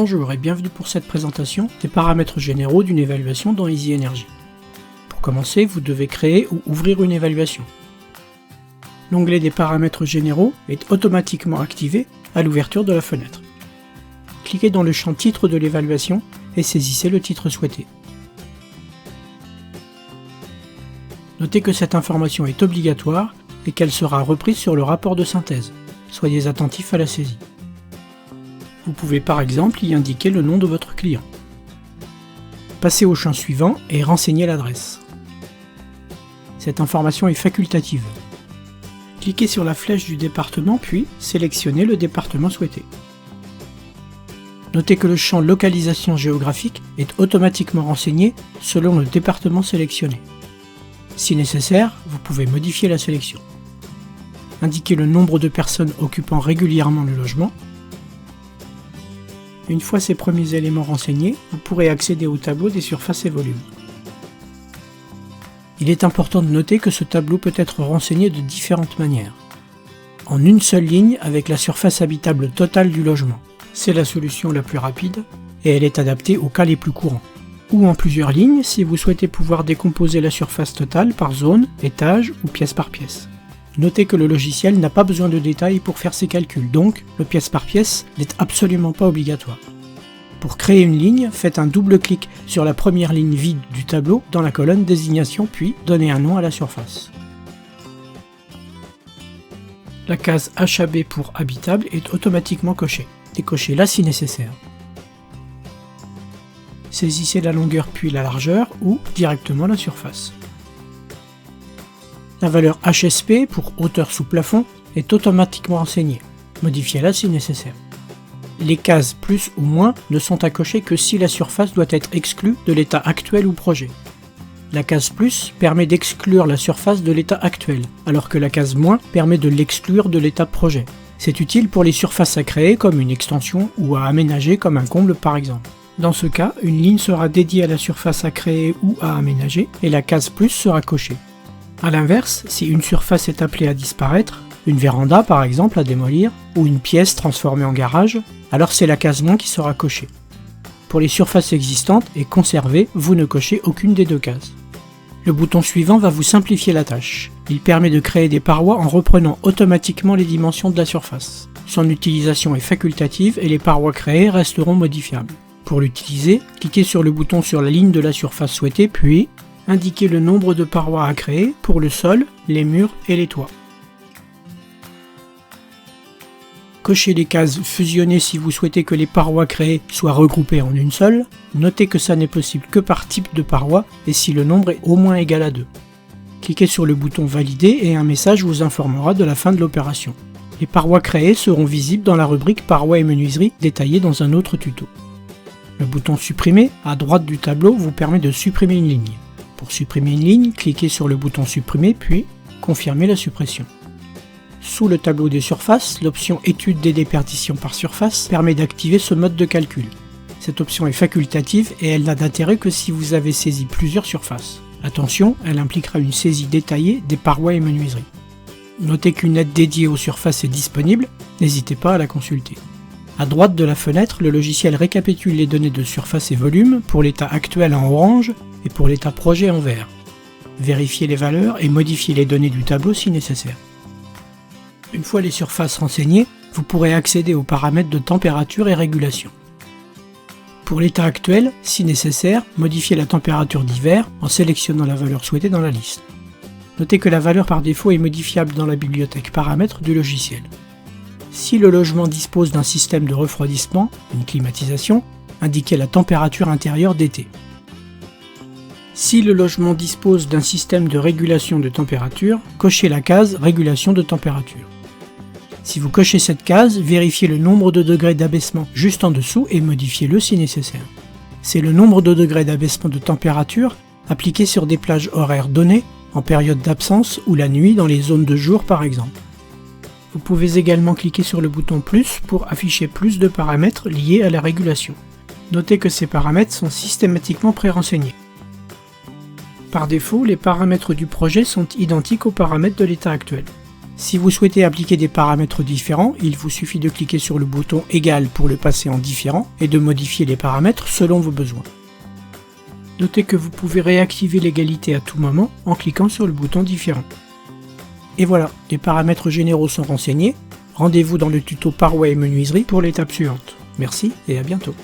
Bonjour et bienvenue pour cette présentation des paramètres généraux d'une évaluation dans Easy Energy. Pour commencer, vous devez créer ou ouvrir une évaluation. L'onglet des paramètres généraux est automatiquement activé à l'ouverture de la fenêtre. Cliquez dans le champ titre de l'évaluation et saisissez le titre souhaité. Notez que cette information est obligatoire et qu'elle sera reprise sur le rapport de synthèse. Soyez attentif à la saisie. Vous pouvez par exemple y indiquer le nom de votre client. Passez au champ suivant et renseignez l'adresse. Cette information est facultative. Cliquez sur la flèche du département puis sélectionnez le département souhaité. Notez que le champ localisation géographique est automatiquement renseigné selon le département sélectionné. Si nécessaire, vous pouvez modifier la sélection. Indiquez le nombre de personnes occupant régulièrement le logement. Une fois ces premiers éléments renseignés, vous pourrez accéder au tableau des surfaces et volumes. Il est important de noter que ce tableau peut être renseigné de différentes manières. En une seule ligne avec la surface habitable totale du logement. C'est la solution la plus rapide et elle est adaptée aux cas les plus courants. Ou en plusieurs lignes si vous souhaitez pouvoir décomposer la surface totale par zone, étage ou pièce par pièce. Notez que le logiciel n'a pas besoin de détails pour faire ses calculs, donc le pièce par pièce n'est absolument pas obligatoire. Pour créer une ligne, faites un double clic sur la première ligne vide du tableau dans la colonne désignation puis donnez un nom à la surface. La case HAB pour habitable est automatiquement cochée. Décochez-la si nécessaire. Saisissez la longueur puis la largeur ou directement la surface. La valeur HSP pour hauteur sous plafond est automatiquement renseignée. Modifiez-la si nécessaire. Les cases plus ou moins ne sont à cocher que si la surface doit être exclue de l'état actuel ou projet. La case plus permet d'exclure la surface de l'état actuel, alors que la case moins permet de l'exclure de l'état projet. C'est utile pour les surfaces à créer comme une extension ou à aménager comme un comble par exemple. Dans ce cas, une ligne sera dédiée à la surface à créer ou à aménager et la case plus sera cochée. A l'inverse, si une surface est appelée à disparaître, une véranda par exemple à démolir, ou une pièce transformée en garage, alors c'est la case moins qui sera cochée. Pour les surfaces existantes et conservées, vous ne cochez aucune des deux cases. Le bouton suivant va vous simplifier la tâche. Il permet de créer des parois en reprenant automatiquement les dimensions de la surface. Son utilisation est facultative et les parois créées resteront modifiables. Pour l'utiliser, cliquez sur le bouton sur la ligne de la surface souhaitée puis indiquez le nombre de parois à créer pour le sol, les murs et les toits. Cochez les cases fusionnées si vous souhaitez que les parois créées soient regroupées en une seule. Notez que ça n'est possible que par type de paroi et si le nombre est au moins égal à 2. Cliquez sur le bouton Valider et un message vous informera de la fin de l'opération. Les parois créées seront visibles dans la rubrique Parois et menuiserie détaillée dans un autre tuto. Le bouton Supprimer à droite du tableau vous permet de supprimer une ligne. Pour supprimer une ligne, cliquez sur le bouton Supprimer puis confirmez la suppression. Sous le tableau des surfaces, l'option Étude des déperditions par surface permet d'activer ce mode de calcul. Cette option est facultative et elle n'a d'intérêt que si vous avez saisi plusieurs surfaces. Attention, elle impliquera une saisie détaillée des parois et menuiseries. Notez qu'une aide dédiée aux surfaces est disponible, n'hésitez pas à la consulter. À droite de la fenêtre, le logiciel récapitule les données de surface et volume pour l'état actuel en orange et pour l'état projet en vert. Vérifiez les valeurs et modifiez les données du tableau si nécessaire. Une fois les surfaces renseignées, vous pourrez accéder aux paramètres de température et régulation. Pour l'état actuel, si nécessaire, modifiez la température d'hiver en sélectionnant la valeur souhaitée dans la liste. Notez que la valeur par défaut est modifiable dans la bibliothèque paramètres du logiciel. Si le logement dispose d'un système de refroidissement, une climatisation, indiquez la température intérieure d'été. Si le logement dispose d'un système de régulation de température, cochez la case Régulation de température. Si vous cochez cette case, vérifiez le nombre de degrés d'abaissement juste en dessous et modifiez-le si nécessaire. C'est le nombre de degrés d'abaissement de température appliqué sur des plages horaires données, en période d'absence ou la nuit dans les zones de jour par exemple. Vous pouvez également cliquer sur le bouton plus pour afficher plus de paramètres liés à la régulation. Notez que ces paramètres sont systématiquement pré-renseignés. Par défaut, les paramètres du projet sont identiques aux paramètres de l'état actuel. Si vous souhaitez appliquer des paramètres différents, il vous suffit de cliquer sur le bouton égal pour le passer en différent et de modifier les paramètres selon vos besoins. Notez que vous pouvez réactiver l'égalité à tout moment en cliquant sur le bouton différent. Et voilà, les paramètres généraux sont renseignés. Rendez-vous dans le tuto parois et menuiserie pour l'étape suivante. Merci et à bientôt.